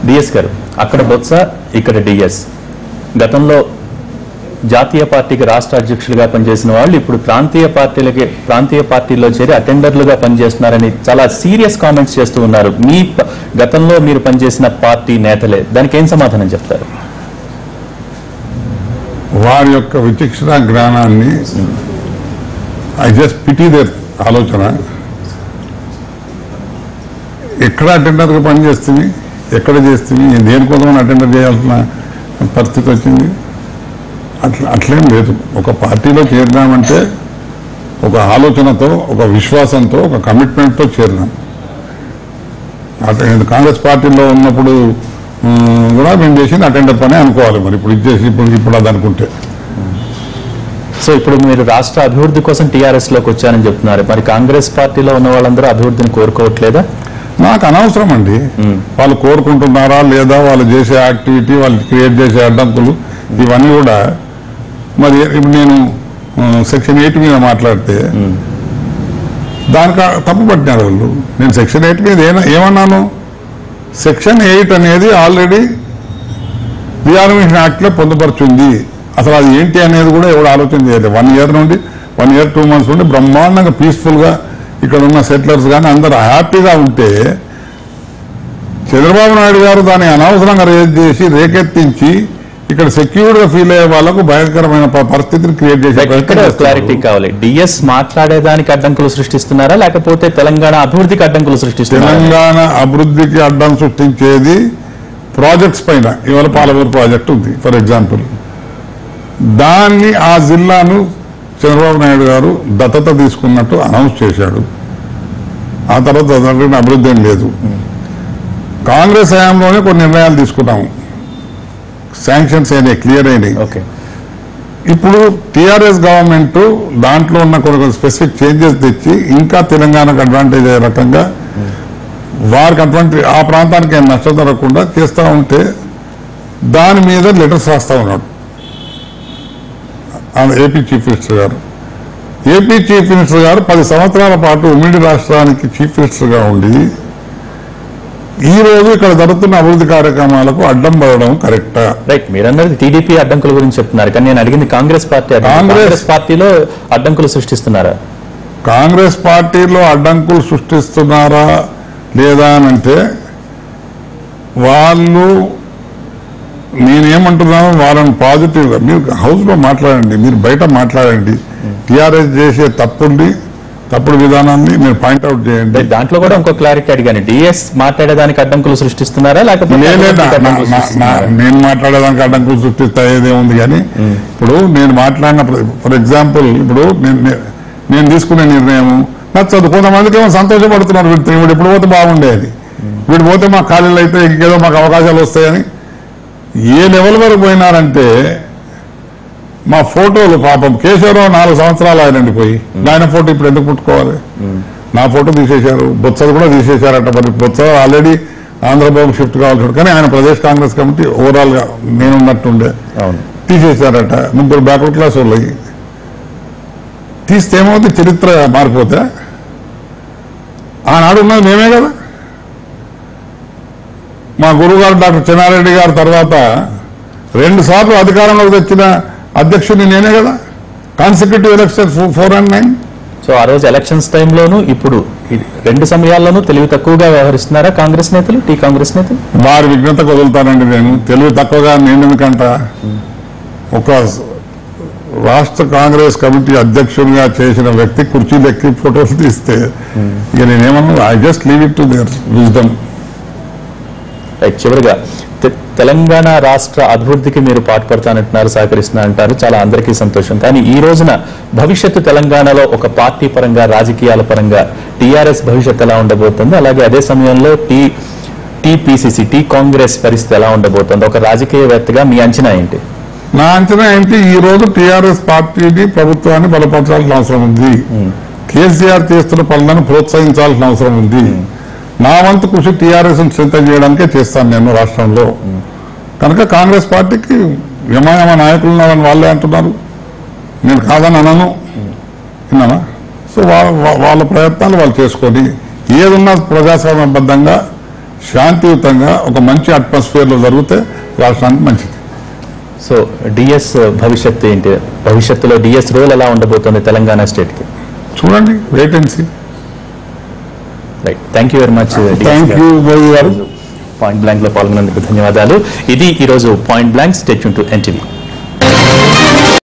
DS గారు, అక్కడ బొత్స, ఇక్కడ డిఎస్. గతంలో జాతీయ పార్టీకి రాష్ట్ర అధ్యక్షులుగా పనిచేసిన వాళ్ళు ఇప్పుడు ప్రాంతీయ పార్టీలో చేరి అటెండర్లుగా పనిచేస్తున్నారని చాలా సీరియస్ కామెంట్స్ చేస్తూ ఉన్నారు. మీ గతంలో మీరు పనిచేసిన పార్టీ నేతలే, దానికి ఏం సమాధానం చెప్తారు? వారి యొక్క విచక్షణ జ్ఞానాన్ని ఐ జస్ట్ పిటీ దేర్ ఆలోచన. ఎక్కడ అటెండర్గా పనిచేస్తుంది, ఎక్కడ చేస్తుంది, దేనికోసమని అటెండర్ చేయాల్సిన పరిస్థితి వచ్చింది? అట్లేం లేదు. ఒక పార్టీలో చేరినామంటే ఒక ఆలోచనతో, ఒక విశ్వాసంతో, ఒక కమిట్మెంట్తో చేరినాం. కాంగ్రెస్ పార్టీలో ఉన్నప్పుడు కూడా మేము చేసింది అటెండర్ పనే అనుకోవాలి. మరి ఇప్పుడు ఇది చేసి ఇప్పుడు అది అనుకుంటే. సో ఇప్పుడు మీరు రాష్ట్ర అభివృద్ధి కోసం టీఆర్ఎస్ లోకి వచ్చారని చెప్తున్నారు. మరి కాంగ్రెస్ పార్టీలో ఉన్న వాళ్ళందరూ అభివృద్ధిని కోరుకోవట్లేదా? నాకు అనవసరం అండి. వాళ్ళు కోరుకుంటున్నారా లేదా, వాళ్ళు చేసే యాక్టివిటీ, వాళ్ళు క్రియేట్ చేసే అడ్డంకులు, ఇవన్నీ కూడా. మరి ఇప్పుడు నేను సెక్షన్ 8 మీద మాట్లాడితే దానికి తప్పు పట్టినారు వాళ్ళు. నేను సెక్షన్ 8 మీద ఏమన్నాను? సెక్షన్ 8 అనేది ఆల్రెడీ రీఆర్గనైజేషన్ యాక్ట్లో పొందుపరుచుంది. అసలు అది ఏంటి అనేది కూడా ఎవరు ఆలోచన చేయలేదు. 1 ఇయర్ నుండి 1 ఇయర్ 2 months నుండి బ్రహ్మాండంగా పీస్ఫుల్గా ఇక్కడ ఉన్న సెటిలర్స్ కానీ అందరూ హ్యాపీగా ఉంటే చంద్రబాబు నాయుడు గారు దాన్ని అనవసరంగా రేజ్ చేసి రేకెత్తించి ఇక్కడ సెక్యూర్డ్ గా ఫీల్ అయ్యే వాళ్ళకు భయంకరమైన పరిస్థితిని క్రియేట్ చేసే క్లారిటీ కావాలి. డిఎస్ మాట్లాడేదానికి అడ్డంకులు సృష్టిస్తున్నారా, లేకపోతే తెలంగాణ అభివృద్ధికి అడ్డంకులు సృష్టిస్తున్నారా? తెలంగాణ అభివృద్ధికి అడ్డం సృష్టించేది ప్రాజెక్ట్స్ పైన. ఇవాళ పాలమూరు ప్రాజెక్ట్ ఉంది ఫర్ ఎగ్జాంపుల్. దాన్ని ఆ జిల్లాను చంద్రబాబు నాయుడు గారు దత్తత తీసుకున్నట్టు అనౌన్స్ చేశాడు. ఆ తర్వాత అభివృద్ధి ఏం లేదు. కాంగ్రెస్ హయాంలోనే కొన్ని నిర్ణయాలు తీసుకున్నాము, శాంక్షన్స్ అయినాయి, క్లియర్ అయినాయి. ఇప్పుడు టీఆర్ఎస్ గవర్నమెంట్ దాంట్లో ఉన్న కొన్ని స్పెసిఫిక్ చేంజెస్ తెచ్చి ఇంకా తెలంగాణకు అడ్వాంటేజ్ అయ్యే రకంగా వారికి అటువంటి ఆ ప్రాంతానికి ఏం నష్టం జరగకుండా చేస్తూ ఉంటే దాని మీద లెటర్స్ రాస్తూ ఉన్నాడు ఏపీ చీఫ్ మినిస్టర్ గారు. ఏపీ చీఫ్ మినిస్టర్ గారు 10 సంవత్సరాల పాటు ఉమ్మడి రాష్ట్రానికి చీఫ్ మినిస్టర్గా ఉండి ఈ రోజు ఇక్కడ జరుగుతున్న అభివృద్ధి కార్యక్రమాలకు అడ్డం పడడం కరెక్టా? రైట్, మీరన్నది టీడీపీ అడ్డంకుల గురించి చెప్తున్నారు, కానీ నేను అడిగింది కాంగ్రెస్ పార్టీ. కాంగ్రెస్ పార్టీలో అడ్డంకులు సృష్టిస్తున్నారా? కాంగ్రెస్ పార్టీలో అడ్డంకులు సృష్టిస్తున్నారా లేదా అంటే వాళ్ళు, నేనేమంటున్నాను, వాళ్ళని పాజిటివ్గా మీరు హౌస్లో మాట్లాడండి, మీరు బయట మాట్లాడండి. టీఆర్ఎస్ చేసే తప్పుడు విధానాన్ని మీరు పాయింట్అవుట్ చేయండి. దాంట్లో కూడా ఇంకో క్లారిటీ అడిగాను. డిఎస్ మాట్లాడేదానికి అడ్డంకులు సృష్టిస్తున్నారా, లేకపోతే నేను మాట్లాడేదానికి అడ్డంకులు సృష్టిస్తాయేదే ఉంది. కానీ ఇప్పుడు నేను మాట్లాడినప్పుడు ఫర్ ఎగ్జాంపుల్ ఇప్పుడు నేను తీసుకునే నిర్ణయం నచ్చదు. కొంతమందికి ఏమో సంతోషపడుతున్నారు, వీడు ఇప్పుడు పోతే బాగుండేది, వీడు పోతే మాకు ఖాళీలు అయితే ఇంకేదో మాకు అవకాశాలు వస్తాయని. ఏ లెవెల్ వరకు పోయినారంటే మా ఫోటోలు పాపం కేశవరావు 4 సంవత్సరాలు ఆయనండి పోయి, ఆయన ఫోటో ఇప్పుడు ఎందుకు పుట్టుకోవాలి? నా ఫోటో తీసేశారు, బొత్సది కూడా తీసేశారట. మరి బొత్స ఆల్రెడీ ఆంధ్రబాబు షిఫ్ట్ కావాల్సి, కానీ ఆయన ప్రదేశ్ కాంగ్రెస్ కమిటీ ఓవరాల్ గా నేనున్నట్టుండే తీసేశారట. 3 బ్యాక్వర్డ్ క్లాస్ వాళ్ళు తీస్తే ఏమవుతుంది? చరిత్ర మారిపోతే ఆనాడు ఉన్నది మేమే కదా. మా గురువు గారు డాక్టర్ చెన్నారెడ్డి గారు తర్వాత 2 సార్లు అధికారంలోకి తెచ్చిన అధ్యక్షుడిని నేనే కదా. Consecutive election 4 and 9. సో ఆ రోజు ఎలక్షన్స్ టైంలోనూ ఇప్పుడు 2 సమయాల్లోనూ తెలివి తక్కువగా వ్యవహరిస్తున్నారా కాంగ్రెస్ నేతలు, కాంగ్రెస్ నేతలు? వారి విఘ్నతకు వదులుతానండి నేను. తెలివి తక్కువగా నేను ఎందుకంట, ఒక రాష్ట్ర కాంగ్రెస్ కమిటీ అధ్యక్షుడిగా చేసిన వ్యక్తి కుర్చీలు ఎక్కి ఫోటోలు తీస్తే ఇక నేనేమన్నా, I just leave it to their wisdom. చివరిగా తెలంగాణ రాష్ట్ర అభివృద్ధికి మీరు పాటుపడతానంటున్నారు, సహకరిస్తున్నారంటారు, చాలా అందరికీ సంతోషం. కానీ ఈ రోజున భవిష్యత్తు తెలంగాణలో ఒక పార్టీ పరంగా, రాజకీయాల పరంగా టీఆర్ఎస్ భవిష్యత్తు ఎలా ఉండబోతుంది, అలాగే అదే సమయంలో టీ కాంగ్రెస్ పరిస్థితి ఎలా ఉండబోతుంది? ఒక రాజకీయవేత్తగా మీ అంచనా ఏంటి? నా అంచనా ఏంటి, ఈ రోజు టీఆర్ఎస్ పార్టీని, ప్రభుత్వాన్ని బలపరచాల్సిన అవసరం ఉంది. కేసీఆర్ చేస్తున్న పనులను ప్రోత్సహించాల్సిన అవసరం ఉంది. నా వంతు కృషి టీఆర్ఎస్ స్ట్రెంథెన్ చేయడానికే చేస్తాను నేను రాష్ట్రంలో. కనుక కాంగ్రెస్ పార్టీకి యమాయమ నాయకులు ఉన్నారని వాళ్ళే అంటున్నారు, నేను కాదని అనను, విన్నానా? సో వాళ్ళ ప్రయత్నాలు వాళ్ళు చేసుకొని ఏదున్నా ప్రజాస్వామ్యబద్ధంగా శాంతియుతంగా ఒక మంచి అట్మాస్ఫియర్ లో జరిగితే రాష్ట్రానికి మంచిది. సో డిఎస్ భవిష్యత్తు ఏంటి? భవిష్యత్తులో డిఎస్ రోల్ ఎలా ఉండబోతోంది తెలంగాణ స్టేట్ కి? చూడండి, wait and see. Right, thank you very much. Thank you Modi గారు. పాయింట్ బ్లాంక్ లో పాల్గొన్నందుకు ధన్యవాదాలు. ఇది ఈ రోజు point blank. Stay tune to NTV.